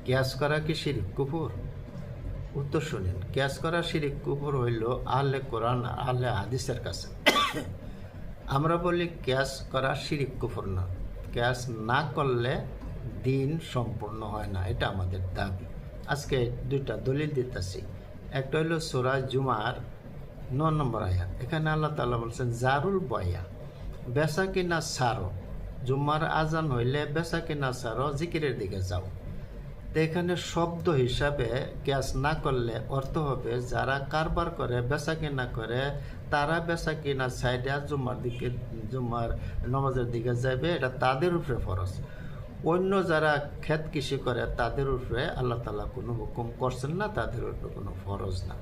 কিয়াস করা কি শিরিক কুফর? উত্তর শুনেন, কিয়াস করা শিরিক কুফর হইল আহলে কোরআন আহলে হাদিসের কাছে। আমরা বলি কিয়াস করা শিরিক কুফর না, কিয়াস না করলে দিন সম্পূর্ণ হয় না, এটা আমাদের দাবি। আজকে দুইটা দলিল দিতেছি। একটা হইল সূরা জুমার 9 নম্বর আয়াত। এখানে আল্লাহ তাআলা বলছেন জারুল বয়া, বেচা কিনা ছাড়ো, জুম্মার আজান হইলে বেচা কিনা ছাড়ো, জিকিরের দিকে যাও। তো এখানে শব্দ হিসাবে কিয়াস না করলে অর্থ হবে যারা কারবার করে বেচা কিনা করে তারা বেচা কিনা সাইডে জুম্মার নামাজের দিকে যাবে, এটা তাদের উপরে ফরজ। অন্য যারা ক্ষেত কৃষি করে তাদের উপরে আল্লাহ তাআলা কোনো হুকুম করছেন না, তাদের উপরে কোনো ফরজ না।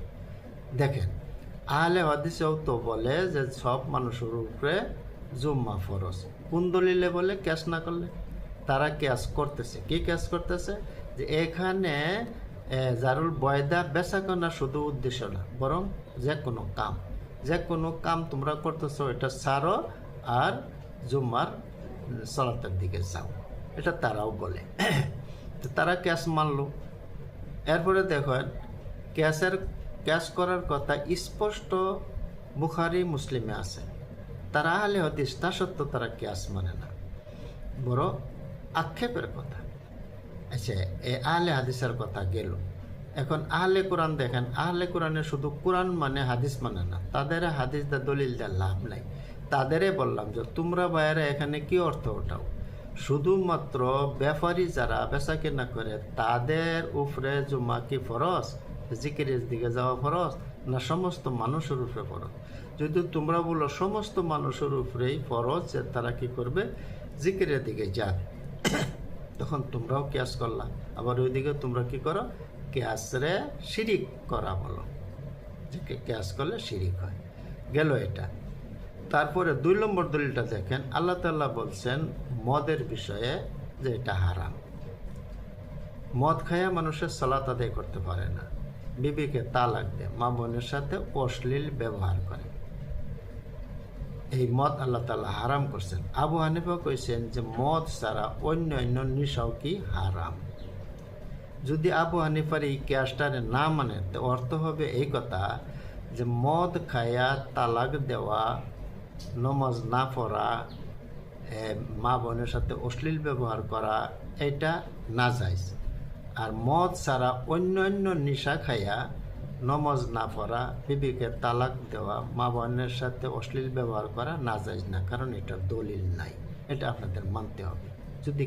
দেখেন, আহলে হাদিসেও তো বলে যে সব মানুষের উপরে জুম্মা ফরজ। কোন দলিলে বলে ক্যাশ না করলে? তারা ক্যাশ করতেছে। কি ক্যাশ করতেছে? যে এখানে জারুল বয়দা বেচাকেনা শুধু উদ্দেশ্য না, বরং যে কোনো কাম তোমরা করতেছো এটা ছাড়ো আর জুম্মার সালাতের দিকে যাও, এটা তারাও বলে। তো তারা ক্যাশ মানলো। এরপরে দেখেন, ক্যাশ করার কথা স্পষ্ট বুখারী মুসলিমে আছে। তারা আহলে হাদিস, তা সত্ত্বেও তারা ক্যাশ মানে না, বড় আক্ষেপের কথা। আচ্ছা, এই আহলে হাদিসের কথা গেল। এখন আহলে কোরআন দেখেন, আহলে কোরআনে শুধু কোরআন মানে হাদিস মানে না, তাদের হাদিস দা দলিল দেওয়ার লাভ নাই। তাদেরই বললাম যে তোমরা বাইরে এখানে কি অর্থ ওঠাও? শুধুমাত্র ব্যাপারী যারা বেচা কেনা করে তাদের উপরে জুম্মা কি ফরজ, জিকিরের দিকে যাওয়া ফরজ, না সমস্ত মানুষের উপরে ফরজ? যদি তোমরা বলো সমস্ত মানুষের উপরেই ফরজ যে তারা কি করবে, জিকিরের দিকে যাবে, তখন তোমরাও কিয়াস করলা। আবার ওইদিকে তোমরা কি করো, কিয়াসরে শিরিক করা বলো, যে কিয়াস করলে শিরিক হয়। গেল এটা। তারপরে 2 নম্বর দলিলটা দেখেন, আল্লাহ তাআলা বলছেন মদের বিষয়ে যে এটা হারাম। মদ খায়া মানুষের সালাত আদায় করতে পারে না, বিবিকে তালাক দেয়, মা বোনের সাথে অশ্লীল ব্যবহার করে, এই মদ আল্লাহ তাআলা হারাম করছেন। আবু হানিফা কইছেন যে মদ ছাড়া অন্য নেশাও কি হারাম। যদি আবু হানিফার এই কিয়াসটারে না মানে, তো অর্থ হবে এই কথা যে মদ খায়া তালাক দেওয়া, নমাজ না পড়া, মা বোনের সাথে অশ্লীল ব্যবহার করা, এটা নাজায়েজ। আর মদ ছাড়া অন্য নেশা খাইয়া নমাজ না পড়া, বিবিকে তালাক দেওয়া, মা বোনের সাথে অশ্লীল ব্যবহার করা নাজায়েজ না, কারণ এটার দলিল নাই। এটা আপনাদের মানতে হবে। যদি